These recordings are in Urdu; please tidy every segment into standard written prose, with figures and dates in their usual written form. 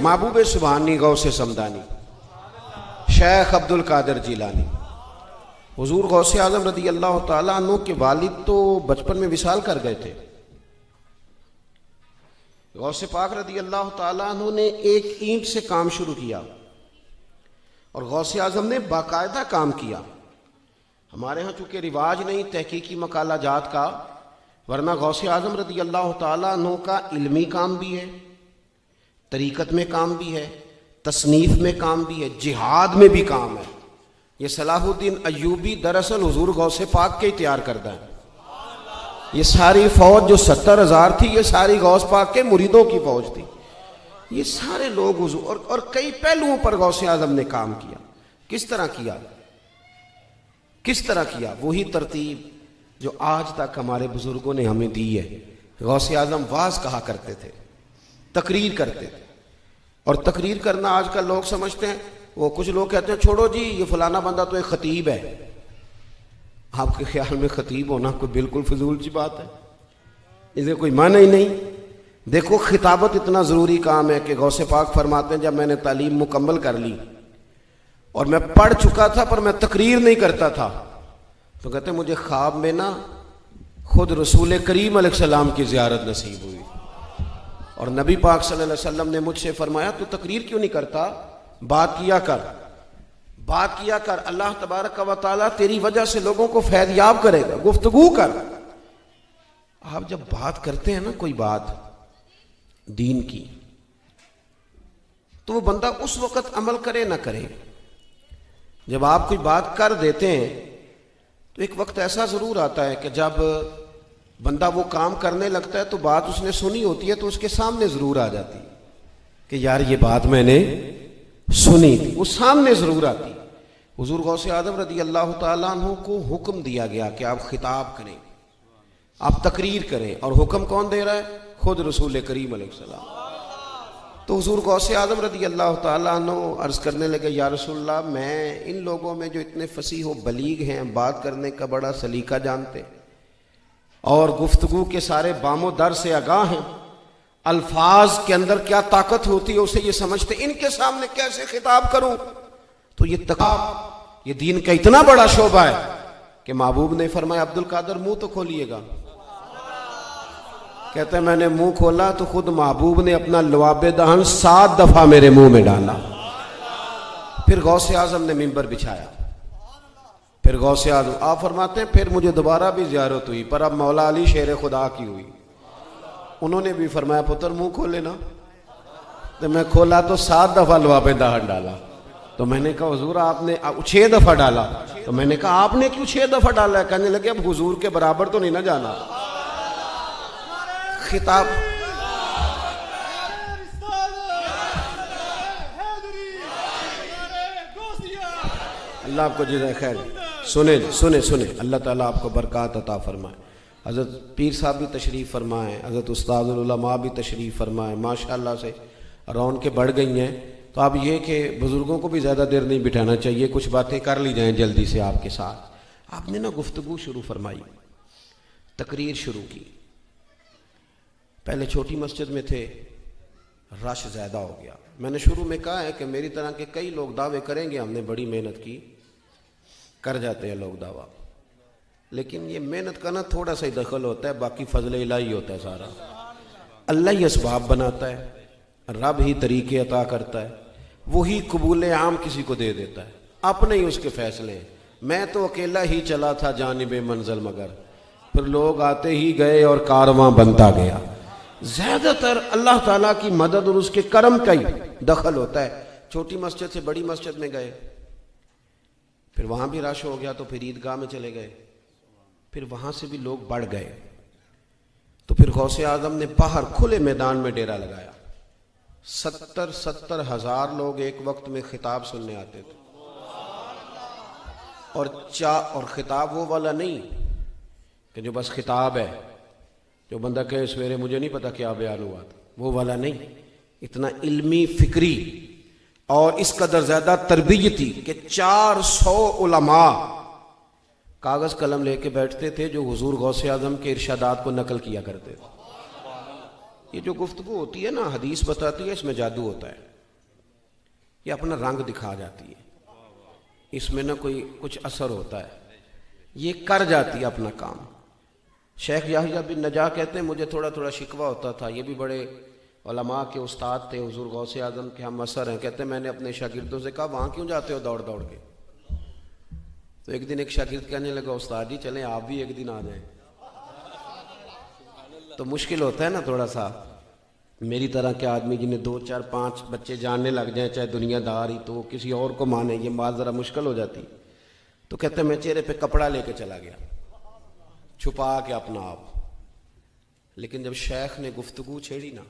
محبوب سبحانی غوث سمدانی شیخ عبد القادر جیلانی حضور غوث اعظم رضی اللہ تعالیٰ عنہ کے والد تو بچپن میں وصال کر گئے تھے. غوث پاک رضی اللہ تعالیٰ عنہ نے ایک اینٹ سے کام شروع کیا اور غوث اعظم نے باقاعدہ کام کیا. ہمارے ہاں چونکہ رواج نہیں تحقیقی مقالہ جات کا، ورنہ غوث اعظم رضی اللہ تعالیٰ عنہ کا علمی کام بھی ہے، طریقت میں کام بھی ہے، تصنیف میں کام بھی ہے، جہاد میں بھی کام ہے. یہ صلاح الدین ایوبی دراصل حضور غوث پاک کے تیار کردہ ہے. یہ ساری فوج جو 70,000 تھی، یہ ساری غوث پاک کے مریدوں کی فوج تھی. یہ سارے لوگ حضور اور کئی پہلوؤں پر غوث اعظم نے کام کیا. کس طرح کیا؟ کس طرح کیا؟ وہی ترتیب جو آج تک ہمارے بزرگوں نے ہمیں دی ہے. غوث اعظم واعظ کہا کرتے تھے، تقریر کرتے تھے. اور تقریر کرنا آج کل لوگ سمجھتے ہیں، وہ کچھ لوگ کہتے ہیں چھوڑو جی یہ فلانا بندہ تو ایک خطیب ہے. آپ کے خیال میں خطیب ہونا کوئی بالکل فضول سی بات ہے؟ اسے کوئی معنی ہی نہیں. دیکھو خطابت اتنا ضروری کام ہے کہ غوث پاک فرماتے ہیں جب میں نے تعلیم مکمل کر لی اور میں پڑھ چکا تھا پر میں تقریر نہیں کرتا تھا، تو کہتے ہیں مجھے خواب میں نا خود رسول کریم علیہ السلام کی زیارت نصیب ہوئی اور نبی پاک صلی اللہ علیہ وسلم نے مجھ سے فرمایا تو تقریر کیوں نہیں کرتا، بات کیا کر، بات کیا کر. اللہ تبارک و تعالیٰ تیری وجہ سے لوگوں کو فیض یاب کرے گا، گفتگو کر. آپ جب بات کرتے ہیں نا کوئی بات دین کی، تو وہ بندہ اس وقت عمل کرے نہ کرے. جب آپ کوئی بات کر دیتے ہیں تو ایک وقت ایسا ضرور آتا ہے کہ جب بندہ وہ کام کرنے لگتا ہے تو بات اس نے سنی ہوتی ہے تو اس کے سامنے ضرور آ جاتی کہ یار یہ بات میں نے سنی تھی، وہ سامنے ضرور آتی. حضور غوث اعظم رضی اللہ تعالیٰ عنہ کو حکم دیا گیا کہ آپ خطاب کریں، آپ تقریر کریں، اور حکم کون دے رہا ہے؟ خود رسول کریم علیہ السلام. تو حضور غوث اعظم رضی اللہ تعالیٰ عنہ عرض کرنے لگے یا رسول اللہ، میں ان لوگوں میں جو اتنے فصیح و بلیغ ہیں، بات کرنے کا بڑا سلیقہ جانتے اور گفتگو کے سارے بام و در سے آگاہ ہیں، الفاظ کے اندر کیا طاقت ہوتی ہے اسے یہ سمجھتے، ان کے سامنے کیسے خطاب کروں؟ تو یہ دین کا اتنا بڑا شعبہ ہے کہ محبوب نے فرمایا عبد القادر منہ تو کھولیے گا. کہتے ہیں میں نے منہ کھولا تو خود محبوب نے اپنا لعاب دہن 7 دفعہ میرے منہ میں ڈالا. پھر غوث اعظم نے منبر بچھایا. پھر غوث اعظم آپ فرماتے ہیں پھر مجھے دوبارہ بھی زیارت ہوئی، پر اب مولا علی شیر خدا کی ہوئی. انہوں نے بھی فرمایا پتر منہ کھولے نا. تو میں کھولا تو 7 دفعہ لعاب دہن ڈالا. تو میں نے کہا حضور آپ نے 6 دفعہ ڈالا. تو میں نے کہا آپ نے کیوں 6 دفعہ ڈالا ہے؟ کہنے لگے اب حضور کے برابر تو نہیں نہ جانا. خطاب اللہ آپ کو جزائے خیر. سنیں اللہ تعالیٰ آپ کو برکات عطا فرمائے. حضرت پیر صاحب بھی تشریف فرمائیں، حضرت استاد العلماء بھی تشریف فرمائیں. ماشاءاللہ سے رونقیں بڑھ گئی ہیں. تو اب یہ کہ بزرگوں کو بھی زیادہ دیر نہیں بٹھانا چاہیے، کچھ باتیں کر لی جائیں جلدی سے آپ کے ساتھ. آپ نے نا گفتگو شروع فرمائی، تقریر شروع کی. پہلے چھوٹی مسجد میں تھے، رش زیادہ ہو گیا. میں نے شروع میں کہا ہے کہ میری طرح کے کئی لوگ دعوے کریں گے ہم نے بڑی محنت کی، کر جاتے ہیں لوگ دعویٰ، لیکن یہ محنت کا نا تھوڑا سا ہی دخل ہوتا ہے، باقی فضل الہی ہوتا ہے. سارا اللہ ہی اسباب بناتا ہے، رب ہی طریقے عطا کرتا ہے، وہی قبول عام کسی کو دے دیتا ہے، اپنے ہی اس کے فیصلے ہیں. میں تو اکیلا ہی چلا تھا جانب منزل، مگر پھر لوگ آتے ہی گئے اور کارواں بنتا گیا. زیادہ تر اللہ تعالیٰ کی مدد اور اس کے کرم کا ہی دخل ہوتا ہے. چھوٹی مسجد سے بڑی مسجد میں گئے، پھر وہاں بھی رش ہو گیا تو پھر عیدگاہ میں چلے گئے، پھر وہاں سے بھی لوگ بڑھ گئے. تو پھر غوث اعظم نے باہر کھلے میدان میں ڈیرا لگایا. 70 ہزار لوگ ایک وقت میں خطاب سننے آتے تھے. اور خطاب وہ والا نہیں کہ جو بس خطاب ہے، جو بندہ کہے سویرے مجھے نہیں پتا کیا بیان ہوا تھا، وہ والا نہیں. اتنا علمی، فکری اور اس قدر زیادہ تربیتی کہ 400 علماء کاغذ قلم لے کے بیٹھتے تھے جو حضور غوث اعظم کے ارشادات کو نقل کیا کرتے تھے. یہ جو گفتگو ہوتی ہے نا، حدیث بتاتی ہے اس میں جادو ہوتا ہے. یہ اپنا رنگ دکھا جاتی ہے، اس میں نہ کوئی کچھ اثر ہوتا ہے، یہ کر جاتی ہے اپنا کام۔ شیخ یحییٰ بن نجاح کہتے ہیں مجھے تھوڑا تھوڑا شکوہ ہوتا تھا، یہ بھی بڑے علماء کے استاد تھے، حضور غوث اعظم کے ہم اثر ہیں، کہتے ہیں میں نے اپنے شاگردوں سے کہا وہاں کیوں جاتے ہو دوڑ دوڑ کے؟ تو ایک دن ایک شاگرد کہنے لگا استاد جی چلیں آپ بھی ایک دن آ جائیں۔ تو مشکل ہوتا ہے نا تھوڑا سا، میری طرح کے آدمی جنہیں 2 4 5 بچے جاننے لگ جائیں چاہے دنیا دار ہی، تو وہ کسی اور کو مانے، یہ بات ذرا مشکل ہو جاتی۔ تو کہتے ہیں میں چہرے پہ کپڑا لے کے چلا گیا چھپا کے اپنا آپ، لیکن جب شیخ نے گفتگو چھیڑی نا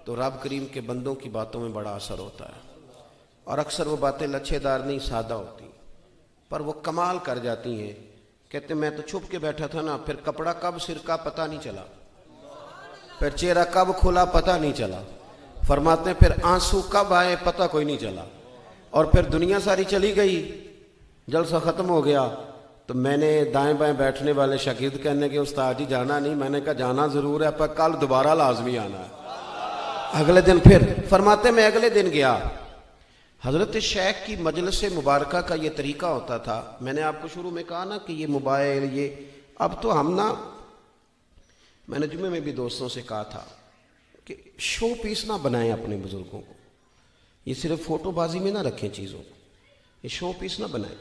تو رب کریم کے بندوں کی باتوں میں بڑا اثر ہوتا ہے، اور اکثر وہ باتیں لچھے دار نہیں سادہ ہوتی، پر وہ کمال کر جاتی ہیں۔ کہتے ہیں میں تو چھپ کے بیٹھا تھا نا، پھر کپڑا کب سرکا پتہ نہیں چلا، پھر چہرہ کب کھلا پتہ نہیں چلا، فرماتے ہیں پھر آنسو کب آئے پتہ کوئی نہیں چلا، اور پھر دنیا ساری چلی گئی، جلسہ ختم ہو گیا۔ تو میں نے دائیں بائیں بیٹھنے والے شاگرد کہنے کے استاد جی جانا نہیں، میں نے کہا جانا ضرور ہے پر کل دوبارہ لازمی آنا ہے۔ اگلے دن پھر فرماتے میں اگلے دن گیا۔ حضرت شیخ کی مجلس مبارکہ کا یہ طریقہ ہوتا تھا، میں نے آپ کو شروع میں کہا نا کہ یہ موبائل یہ اب تو ہم نا، میں نے جمعے میں بھی دوستوں سے کہا تھا کہ شو پیس نہ بنائیں اپنے بزرگوں کو، یہ صرف فوٹو بازی میں نہ رکھیں چیزوں کو، یہ شو پیس نہ بنائیں،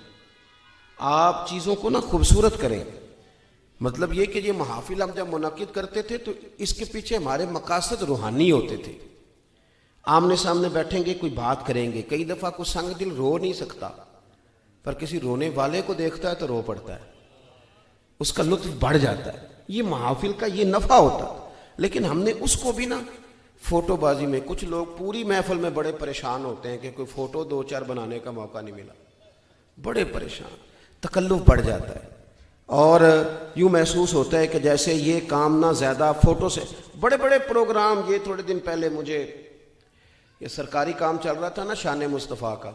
آپ چیزوں کو نہ خوبصورت کریں۔ مطلب یہ کہ یہ محافل ہم جب منعقد کرتے تھے تو اس کے پیچھے ہمارے مقاصد روحانی ہوتے تھے، آمنے سامنے بیٹھیں گے کوئی بات کریں گے، کئی دفعہ کوئی سنگ دل رو نہیں سکتا پر کسی رونے والے کو دیکھتا ہے تو رو پڑتا ہے، اس کا لطف بڑھ جاتا ہے، یہ محافل کا یہ نفع ہوتا ہے۔ لیکن ہم نے اس کو بھی نا فوٹو بازی میں، کچھ لوگ پوری محفل میں بڑے پریشان ہوتے ہیں کہ کوئی فوٹو 2 4 بنانے کا موقع نہیں ملا، بڑے پریشان، تکلف بڑھ جاتا ہے، اور یوں محسوس ہوتا ہے کہ جیسے یہ کام نہ زیادہ فوٹو سے، بڑے بڑے پروگرام، یہ تھوڑے دن پہلے مجھے یہ سرکاری کام چل رہا تھا نا شان مصطفیٰ کا،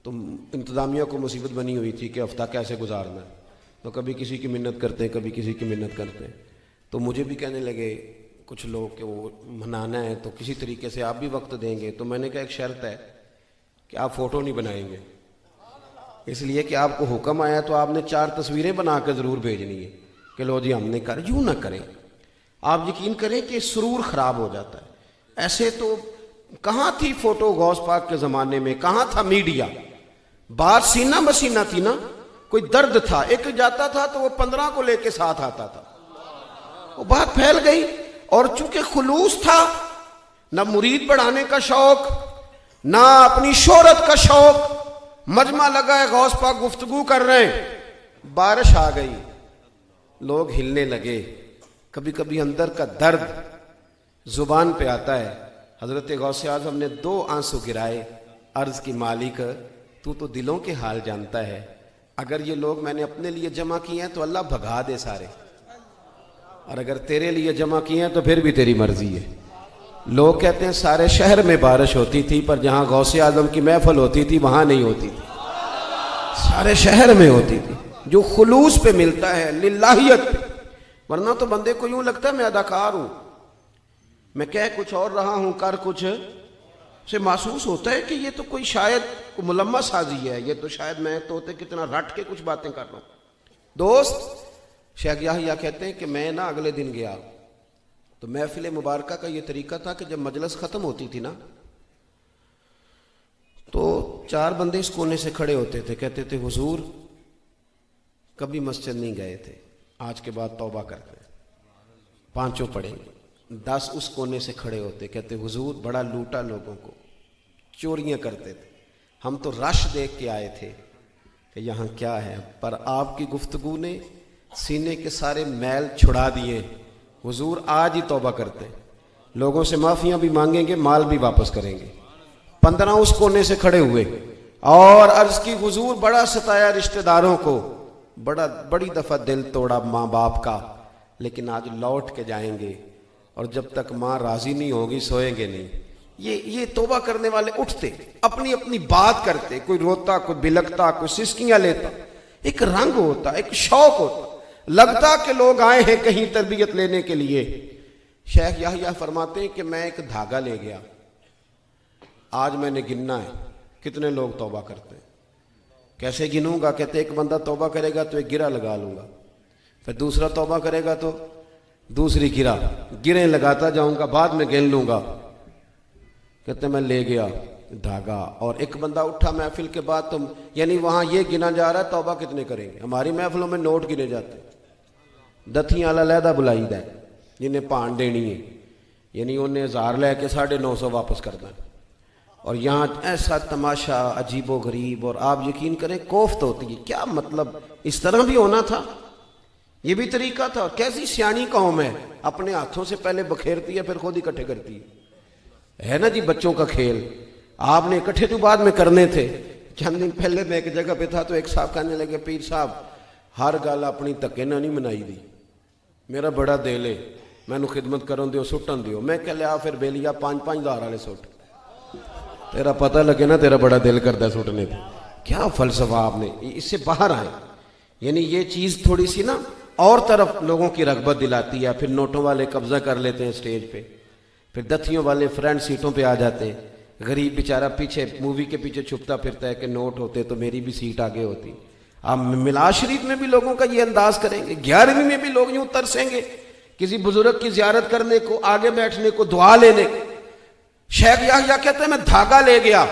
تو انتظامیہ کو مصیبت بنی ہوئی تھی کہ ہفتہ کیسے گزارنا ہے، تو کبھی کسی کی منت کرتے ہیں کبھی کسی کی منت کرتے ہیں، تو مجھے بھی کہنے لگے کچھ لوگ کہ وہ منانا ہے تو کسی طریقے سے آپ بھی وقت دیں گے، تو میں نے کہا ایک شرط ہے کہ آپ فوٹو نہیں بنائیں گے، اس لیے کہ آپ کو حکم آیا تو آپ نے 4 تصویریں بنا کے ضرور بھیجنی ہے کہ لو جی ہم نے کر، یوں نہ کریں، آپ یقین کریں کہ سرور خراب ہو جاتا ہے۔ ایسے تو کہاں تھی فوٹو غوث پاک کے زمانے میں، کہاں تھا میڈیا، بات سینہ بسینہ تھی نا، کوئی درد تھا، ایک جاتا تھا تو وہ 15 کو لے کے ساتھ آتا تھا، وہ بات پھیل گئی، اور چونکہ خلوص تھا، نہ مرید بڑھانے کا شوق نہ اپنی شہرت کا شوق، مجمع لگا ہے غوث پاک گفتگو کر رہے ہیں، بارش آ گئی، لوگ ہلنے لگے، کبھی کبھی اندر کا درد زبان پہ آتا ہے۔ حضرت غوث اعظم نے 2 آنسو گرائے، عرض کی مالک تو دلوں کے حال جانتا ہے، اگر یہ لوگ میں نے اپنے لیے جمع کیے ہیں تو اللہ بھگا دے سارے، اور اگر تیرے لیے جمع کیے ہیں تو پھر بھی تیری مرضی ہے۔ لوگ کہتے ہیں سارے شہر میں بارش ہوتی تھی پر جہاں غوث اعظم کی محفل ہوتی تھی وہاں نہیں ہوتی تھی، سارے شہر میں ہوتی تھی، جو خلوص پہ ملتا ہے، للہیت پہ، ورنہ تو بندے کو یوں لگتا ہے میں اداکار ہوں، میں کہہ کچھ اور رہا ہوں کر کچھ، سے محسوس ہوتا ہے کہ یہ تو کوئی شاید ملمہ سازی ہے، یہ تو شاید میں توتے کتنا رٹ کے کچھ باتیں کر رہا ہوں۔ دوست شیخ یحییٰ کہتے ہیں کہ میں نا اگلے دن گیا تو محفل مبارکہ کا یہ طریقہ تھا کہ جب مجلس ختم ہوتی تھی نا تو 4 بندے اس کونے سے کھڑے ہوتے تھے، کہتے تھے حضور کبھی مسجد نہیں گئے تھے، آج کے بعد توبہ کرتے ہیں، 5 پڑھیں گے۔ 10 اس کونے سے کھڑے ہوتے، کہتے حضور بڑا لوٹا لوگوں کو، چوریاں کرتے تھے، ہم تو رش دیکھ کے آئے تھے کہ یہاں کیا ہے، پر آپ کی گفتگو نے سینے کے سارے میل چھڑا دیے، حضور آج ہی توبہ کرتے، لوگوں سے معافیاں بھی مانگیں گے، مال بھی واپس کریں گے۔ 15 اس کونے سے کھڑے ہوئے اور عرض کی حضور بڑا ستایا رشتہ داروں کو، بڑی دفعہ دل توڑا ماں باپ کا، لیکن آج لوٹ کے جائیں گے، اور جب تک ماں راضی نہیں ہوگی سوئیں گے نہیں۔ یہ توبہ کرنے والے اٹھتے، اپنی اپنی بات کرتے، کوئی روتا، کوئی بلکتا، کوئی سسکیاں لیتا، ایک رنگ ہوتا، ایک شوق ہوتا، لگتا کہ لوگ آئے ہیں کہیں تربیت لینے کے لیے۔ شیخ یحییٰ فرماتے ہیں کہ میں ایک دھاگا لے گیا، آج میں نے گننا ہے کتنے لوگ توبہ کرتے ہیں. کیسے گنوں گا؟ کہتے ایک بندہ توبہ کرے گا تو ایک گرہ لگا لوں گا, پھر دوسرا توبہ کرے گا تو دوسری گرہیں لگاتا جاؤں گا, بعد میں گن لوں گا. کہتے میں لے گیا دھاگا, اور ایک بندہ اٹھا محفل کے بعد, تو یعنی وہاں یہ گنا جا رہا ہے توبہ کتنے کریں گے. ہماری محفلوں میں نوٹ گنے جاتے ہیں, دتھیاں والا لہدہ بلائی دا ہے جنہیں پان دینی ہے, یعنی انہیں 1000 لے کے 950 واپس کرنا ہے. اور یہاں ایسا تماشا عجیب و غریب, اور آپ یقین کریں کوفت ہوتی ہے. کیا مطلب, اس طرح بھی ہونا تھا, یہ بھی طریقہ تھا. اور کیسی سیانی قوم ہے, اپنے ہاتھوں سے پہلے بکھیرتی ہے پھر خود اکٹھے کرتی ہے نا جی. بچوں کا کھیل آپ نے اکٹھے تو بعد میں کرنے تھے. چند دن پہلے میں ایک جگہ پہ تھا تو ایک صاحب کہنے لگے پیر صاحب ہر گل اپنی دھکے نہ نہیں منائی دی, میرا بڑا دل ہے مینو خدمت کرن دیو سٹن دیو. میں کہ لیا پھر بیلیا 5-5 ہزار والے سٹ, تیرا پتہ لگے نا تیرا بڑا دل کرتا ہے سٹنے پہ. کیا فلسفہ آپ نے, اس سے باہر آئے. یعنی یہ چیز تھوڑی سی نا اور طرف لوگوں کی رغبت دلاتی ہے. پھر نوٹوں والے قبضہ کر لیتے ہیں اسٹیج پہ, پھر دتھیوں والے فرنٹ سیٹوں پہ آ جاتے ہیں. غریب بیچارہ پیچھے مووی کے پیچھے چھپتا پھرتا ہے کہ نوٹ ہوتے تو میری بھی سیٹ آگے ہوتی. آپ ملا شریف میں بھی لوگوں کا یہ انداز کریں گے, 11ویں میں بھی لوگ یوں ترسیں گے کسی بزرگ کی زیارت کرنے کو, آگے بیٹھنے کو, دعا لینے کو. شیخ یحییٰ کہتے ہیں میں دھاگا لے گیا,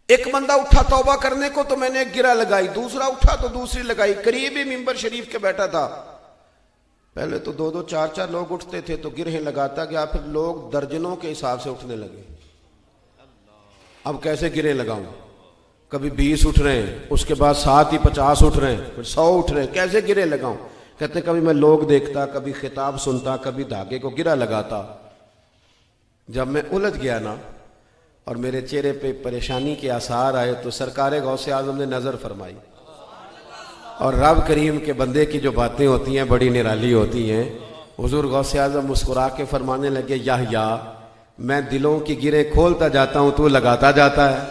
ایک بندہ اٹھا توبہ کرنے کو تو میں نے ایک گرہ لگائی, دوسرا اٹھا تو دوسری لگائی. قریب ہی ممبر شریف کے بیٹھا تھا. پہلے تو 2-2 4-4 لوگ اٹھتے تھے تو گرہیں لگاتا گیا, پھر لوگ درجنوں کے حساب سے اٹھنے لگے. اب کیسے گرہیں لگاؤں, کبھی 20 اٹھ رہے ہیں, اس کے بعد 7 ہی 50 اٹھ رہے ہیں, پھر 100 اٹھ رہے ہیں, کیسے گرہیں لگاؤں. کہتے کبھی میں لوگ دیکھتا, کبھی خطاب سنتا, کبھی دھاگے کو گرہ لگاتا. جب میں الجھ گیا نا اور میرے چہرے پہ پریشانی کے آثار آئے تو سرکار غوث اعظم نے نظر فرمائی, اور رب کریم کے بندے کی جو باتیں ہوتی ہیں بڑی نرالی ہوتی ہیں. حضور غوث اعظم مسکرا کے فرمانے لگے یحییٰ میں دلوں کی گرہیں کھولتا جاتا ہوں, تو لگاتا جاتا ہے.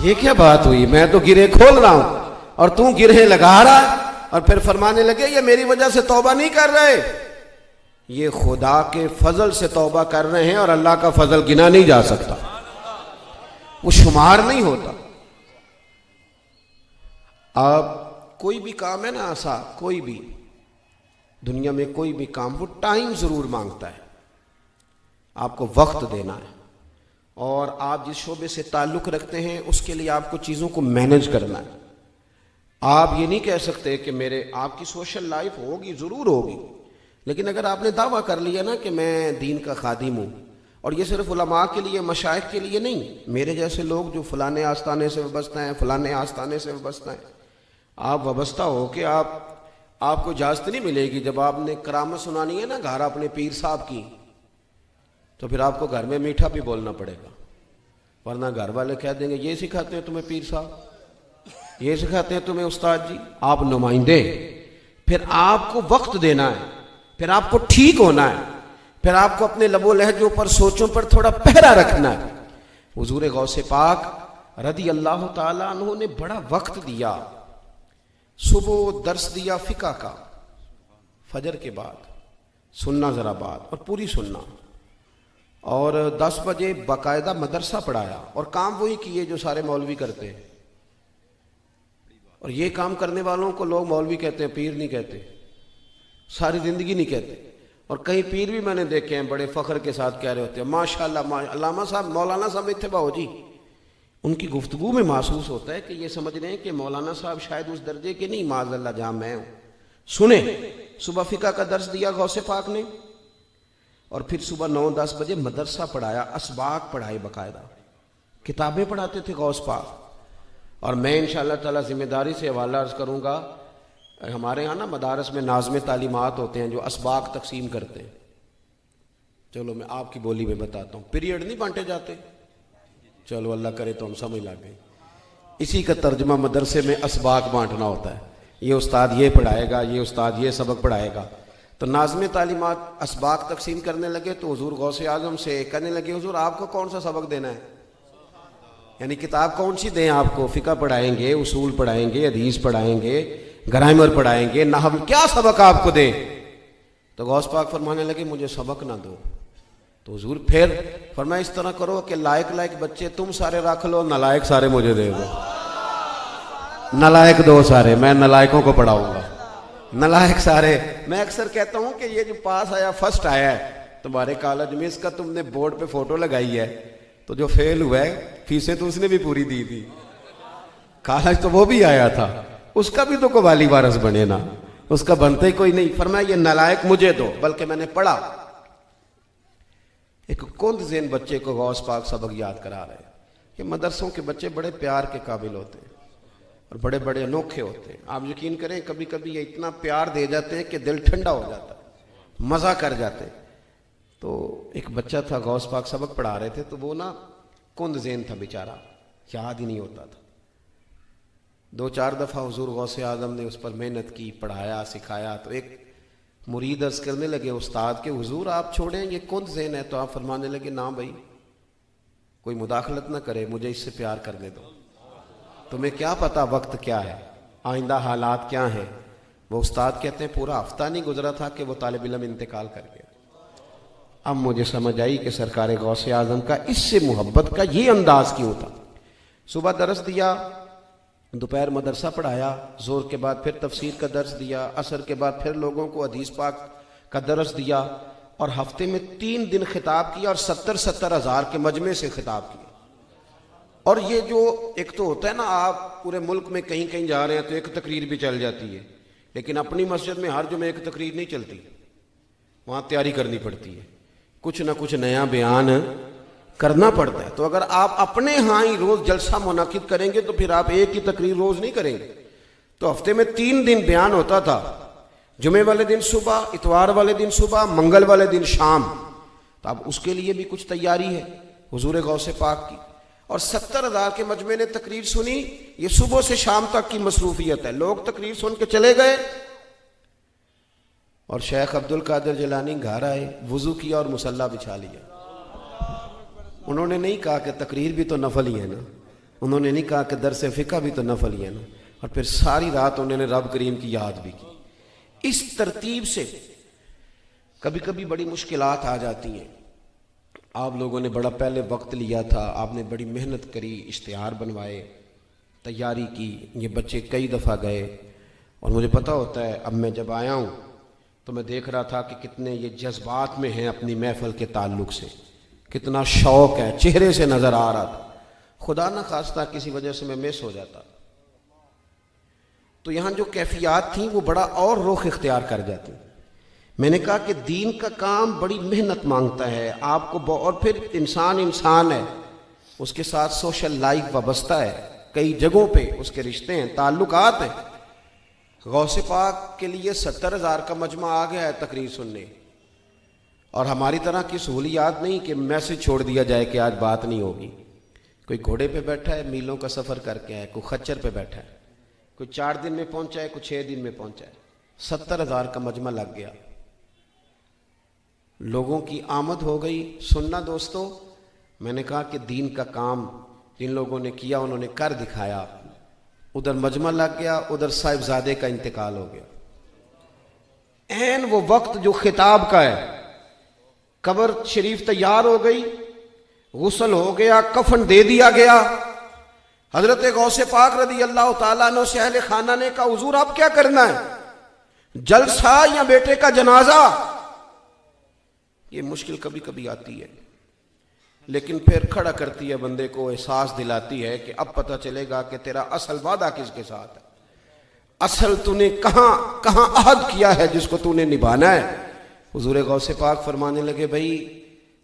یہ کیا بات ہوئی, میں تو گرہیں کھول رہا ہوں اور تو گرہیں لگا رہا ہے. اور پھر فرمانے لگے یہ میری وجہ سے توبہ نہیں کر رہے, یہ خدا کے فضل سے توبہ کر رہے ہیں, اور اللہ کا فضل گنا نہیں جا سکتا, وہ شمار نہیں ہوتا. آپ کوئی بھی کام ہے نا ایسا, کوئی بھی دنیا میں کوئی بھی کام, وہ ٹائم ضرور مانگتا ہے, آپ کو وقت دینا ہے. اور آپ جس شعبے سے تعلق رکھتے ہیں اس کے لیے آپ کو چیزوں کو مینج کرنا ہے. آپ یہ نہیں کہہ سکتے کہ آپ کی سوشل لائف ہوگی, ضرور ہوگی, لیکن اگر آپ نے دعویٰ کر لیا نا کہ میں دین کا خادم ہوں, اور یہ صرف علماء کے لیے, مشائخ کے لیے نہیں, میرے جیسے لوگ جو فلانے آستانے سے وابستہ ہیں, فلانے آستانے سے وابستہ ہیں, آپ وابستہ ہو کہ آپ کو اجازت نہیں ملے گی. جب آپ نے کرامت سنانی ہے نا گھر اپنے پیر صاحب کی, تو پھر آپ کو گھر میں میٹھا بھی بولنا پڑے گا, ورنہ گھر والے کہہ دیں گے یہ سکھاتے ہیں تمہیں پیر صاحب, یہ سکھاتے ہیں تمہیں استاد جی. آپ نمائندے, پھر آپ کو وقت دینا ہے, پھر آپ کو ٹھیک ہونا ہے, پھر آپ کو اپنے لب و لہجوں پر, سوچوں پر تھوڑا پہرا رکھنا ہے. حضور غوث پاک رضی اللہ تعالیٰ عنہ نے بڑا وقت دیا. صبح درس دیا فقہ کا, فجر کے بعد سننا ذرا بات, اور پوری سننا, اور 10 بجے باقاعدہ مدرسہ پڑھایا. اور کام وہی کیے جو سارے مولوی کرتے ہیں, اور یہ کام کرنے والوں کو لوگ مولوی کہتے ہیں, پیر نہیں کہتے, ساری زندگی نہیں کہتے. اور کئی پیر بھی میں نے دیکھے ہیں بڑے فخر کے ساتھ کہہ رہے ہوتے ہیں ماشاءاللہ. علامہ صاحب, مولانا صاحب اتباع ہو جی, ان کی گفتگو میں محسوس ہوتا ہے کہ یہ سمجھ رہے ہیں کہ مولانا صاحب شاید اس درجے کے نہیں, معاذ اللہ جہاں میں ہوں. سنیں, صبح فقہ کا درس دیا غوث پاک نے, اور پھر صبح 9-10 بجے مدرسہ پڑھایا, اسباق پڑھائے, باقاعدہ کتابیں پڑھاتے تھے غوث پاک. اور میں انشاءاللہ تعالی ذمہ داری سے حوالہ عرض کروں گا, ہمارے ہاں نا مدارس میں ناظم تعلیمات ہوتے ہیں جو اسباق تقسیم کرتے ہیں. چلو میں آپ کی بولی میں بتاتا ہوں, پیریڈ نہیں بانٹے جاتے, چلو اللہ کرے تو ہم سمجھ لگ گئے. اسی کا ترجمہ مدرسے میں اسباق بانٹنا ہوتا ہے. یہ استاد یہ پڑھائے گا, یہ استاد یہ سبق پڑھائے گا. تو ناظم تعلیمات اسباق تقسیم کرنے لگے تو حضور غوث اعظم سے کہنے لگے حضور آپ کو کون سا سبق دینا ہے, یعنی کتاب کون سی دیں آپ کو, فقہ پڑھائیں گے, اصول پڑھائیں گے, حدیث پڑھائیں گے, گرامر پڑھائیں گے, نحو, کیا سبق آپ کو دیں. تو غوث پاک فرمانے لگے مجھے سبق نہ دو, تو حضور پھر فرمایا اس طرح کرو کہ لائق بچے تم سارے رکھ لو، نالائق سارے مجھے دے دو، نالائق دو سارے، میں نالائقوں کو پڑھاؤں گا، نالائق سارے۔ میں اکثر کہتا ہوں کہ یہ جو پاس آیا فرسٹ آیا ہے تمہارے کالج میں، اس کا تم نے بورڈ پہ فوٹو لگائی ہے، تو جو فیل ہوا ہے فیسیں تو اس نے بھی پوری دی تھی، کالج تو وہ بھی آیا تھا، اس کا بھی تو کوئی والی وارث بنے نا، اس کا بنتا ہی کوئی نہیں۔ فرمایا یہ نالائق مجھے دو، بلکہ میں نے پڑھا۔ ایک کند ذہن بچے کو غوث پاک سبق یاد کرا رہے ہیں۔ یہ مدرسوں کے بچے بڑے پیار کے قابل ہوتے ہیں اور بڑے بڑے انوکھے ہوتے ہیں۔ آپ یقین کریں کبھی کبھی یہ اتنا پیار دے جاتے ہیں کہ دل ٹھنڈا ہو جاتا ہے، مزہ کر جاتے ہیں۔ تو ایک بچہ تھا، غوث پاک سبق پڑھا رہے تھے، تو وہ نا کند ذہن تھا بیچارہ، یاد ہی نہیں ہوتا تھا۔ 2-4 دفعہ حضور غوث اعظم نے اس پر محنت کی، پڑھایا سکھایا۔ تو ایک مرید عرض کرنے لگے استاد کے حضور آپ چھوڑیں یہ کند ذہن ہے، تو آپ فرمانے لگے نا بھائی کوئی مداخلت نہ کرے، مجھے اس سے پیار کرنے دو، تمہیں کیا پتا وقت کیا ہے، آئندہ حالات کیا ہیں۔ وہ استاد کہتے ہیں پورا ہفتہ نہیں گزرا تھا کہ وہ طالب علم انتقال کر گیا۔ اب مجھے سمجھ آئی کہ سرکار غوث اعظم کا اس سے محبت کا یہ انداز کیوں تھا۔ صبح درس دیا، دوپہر مدرسہ پڑھایا، زور کے بعد پھر تفسیر کا درس دیا، عصر کے بعد پھر لوگوں کو حدیث پاک کا درس دیا، اور ہفتے میں 3 دن خطاب کیا اور 70 ہزار کے مجمع سے خطاب کیا۔ اور یہ جو ایک تو ہوتا ہے نا آپ پورے ملک میں کہیں کہیں جا رہے ہیں تو ایک تقریر بھی چل جاتی ہے، لیکن اپنی مسجد میں ہر جمعہ ایک تقریر نہیں چلتی، وہاں تیاری کرنی پڑتی ہے، کچھ نہ کچھ نیا بیان کرنا پڑتا ہے۔ تو اگر آپ اپنے ہاں ہی روز جلسہ منعقد کریں گے تو پھر آپ ایک ہی تقریر روز نہیں کریں گے۔ تو ہفتے میں 3 دن بیان ہوتا تھا، جمعے والے دن صبح، اتوار والے دن صبح، منگل والے دن شام۔ تو اب اس کے لیے بھی کچھ تیاری ہے حضور غوث پاک کی۔ اور 70 ہزار کے مجمع نے تقریر سنی، یہ صبح سے شام تک کی مصروفیت ہے۔ لوگ تقریر سن کے چلے گئے اور شیخ عبد القادر جیلانی گھر آئے، وضو کیا اور مصلی بچھا لیا۔ انہوں نے نہیں کہا کہ تقریر بھی تو نفل ہی ہے نا، انہوں نے نہیں کہا کہ درس فقہ بھی تو نفل ہی ہے نا، اور پھر ساری رات انہوں نے رب کریم کی یاد بھی کی۔ اس ترتیب سے کبھی کبھی بڑی مشکلات آ جاتی ہیں۔ آپ لوگوں نے بڑا پہلے وقت لیا تھا، آپ نے بڑی محنت کری، اشتہار بنوائے، تیاری کی، یہ بچے کئی دفعہ گئے، اور مجھے پتہ ہوتا ہے اب میں جب آیا ہوں تو میں دیکھ رہا تھا کہ کتنے یہ جذبات میں ہیں اپنی محفل کے تعلق سے، کتنا شوق ہے، چہرے سے نظر آ رہا تھا۔ خدا نہ خواستہ کسی وجہ سے میں مس ہو جاتا تو یہاں جو کیفیات تھیں وہ بڑا اور رخ اختیار کر جاتی۔ میں نے کہا کہ دین کا کام بڑی محنت مانگتا ہے آپ کو، اور پھر انسان ہے، اس کے ساتھ سوشل لائف وابستہ ہے، کئی جگہوں پہ اس کے رشتے ہیں، تعلقات ہیں۔ غوث پاک کے لیے 70 ہزار کا مجمع آ گیا ہے تقریر سننے، اور ہماری طرح کی سہولیات نہیں کہ میسج چھوڑ دیا جائے کہ آج بات نہیں ہوگی۔ کوئی گھوڑے پہ بیٹھا ہے میلوں کا سفر کر کے ہے، کوئی خچر پہ بیٹھا ہے، کوئی 4 دن میں پہنچا ہے، کوئی 6 دن میں پہنچا ہے۔ 70 ہزار کا مجمع لگ گیا، لوگوں کی آمد ہو گئی۔ سننا دوستو، میں نے کہا کہ دین کا کام جن لوگوں نے کیا انہوں نے کر دکھایا۔ ادھر مجمع لگ گیا، ادھر صاحبزادے کا انتقال ہو گیا۔ عین وہ وقت جو خطاب کا ہے، قبر شریف تیار ہو گئی، غسل ہو گیا، کفن دے دیا گیا۔ حضرت غوث پاک رضی اللہ تعالیٰ عنہ سے اہل خانہ نے کہا حضور اب کیا کرنا ہے، جلسہ یا بیٹے کا جنازہ؟ یہ مشکل کبھی کبھی آتی ہے، لیکن پھر کھڑا کرتی ہے بندے کو، احساس دلاتی ہے کہ اب پتہ چلے گا کہ تیرا اصل وعدہ کس کے ساتھ ہے، اصل تو نے کہاں عہد کیا ہے جس کو تو نے نبھانا ہے۔ حضور غوث پاک فرمانے لگے بھائی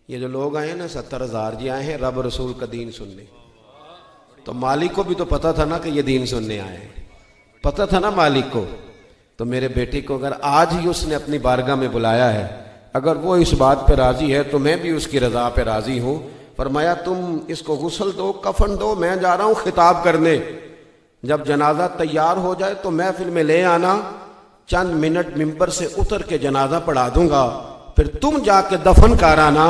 یہ جو لوگ آئے ہیں نا 70 ہزار جی آئے ہیں رب رسول کا دین سننے۔ تو مالک کو بھی تو پتہ تھا نا کہ یہ دین سننے آئے ہیں، پتہ تھا نا مالک کو۔ تو میرے بیٹے کو اگر آج ہی اس نے اپنی بارگاہ میں بلایا ہے، اگر وہ اس بات پہ راضی ہے تو میں بھی اس کی رضا پہ راضی ہوں۔ فرمایا تم اس کو غسل دو، کفن دو، میں جا رہا ہوں خطاب کرنے، جب جنازہ تیار ہو جائے تو محفل میں لے آنا، چند منٹ ممبر سے اتر کے جنازہ پڑھا دوں گا، پھر تم جا کے دفن کرانا،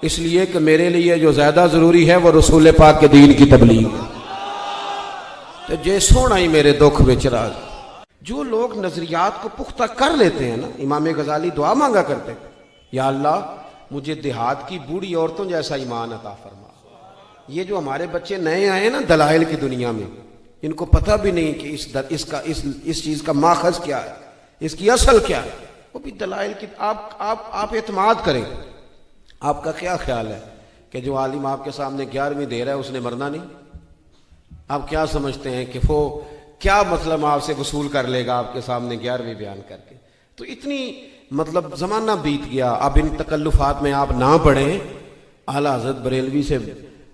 اس لیے کہ میرے لیے جو زیادہ ضروری ہے وہ رسول پاک کے دین کی تبلیغ ہے۔ تو جے سونا ہی میرے دکھ وچ راز۔ جو لوگ نظریات کو پختہ کر لیتے ہیں نا، امام غزالی دعا مانگا کرتے، یا اللہ مجھے دیہات کی بوڑھی عورتوں جیسا ایمان عطا فرما۔ یہ جو ہمارے بچے نئے آئے ہیں نا دلائل کی دنیا میں، ان کو پتہ بھی نہیں کہ اس چیز کا ماخذ کیا ہے، اس کی اصل کیا ہے، وہ بھی دلائل کی۔ آپ اعتماد کریں۔ آپ کا کیا خیال ہے کہ جو عالم آپ کے سامنے 11ویں دے رہا ہے اس نے مرنا نہیں؟ آپ کیا سمجھتے ہیں کہ وہ کیا مطلب آپ سے وصول کر لے گا آپ کے سامنے 11ویں بیان کر کے؟ تو اتنی مطلب زمانہ بیت گیا، اب ان تکلفات میں آپ نہ پڑیں۔ اعلیٰ حضرت بریلوی سے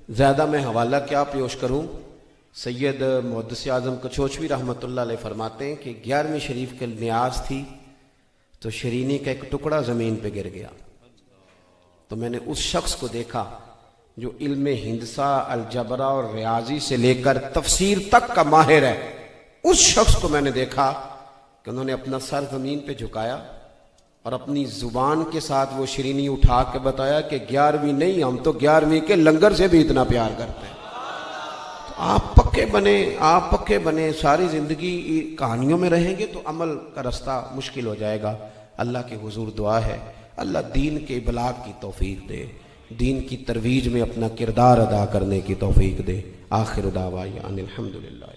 زیادہ میں حوالہ کیا پیش کروں؟ سید محدث اعظم کچوچوی رحمۃ اللہ علیہ فرماتے ہیں کہ 11ویں شریف کے نیاز تھی تو شرینی کا ایک ٹکڑا زمین پہ گر گیا، تو میں نے اس شخص کو دیکھا جو علم ہندسہ، الجبرا اور ریاضی سے لے کر تفسیر تک کا ماہر ہے، اس شخص کو میں نے دیکھا کہ انہوں نے اپنا سر زمین پہ جھکایا اور اپنی زبان کے ساتھ وہ شرینی اٹھا کے بتایا کہ 11ویں نہیں، ہم تو 11ویں کے لنگر سے بھی اتنا پیار کرتے ہیں۔ تو آپ پکے بنے، ساری زندگی کہانیوں میں رہیں گے تو عمل کا رستہ مشکل ہو جائے گا۔ اللہ کے حضور دعا ہے اللہ دین کے ابلاغ کی توفیق دے، دین کی ترویج میں اپنا کردار ادا کرنے کی توفیق دے۔ آخر دعوانا ان الحمدللہ۔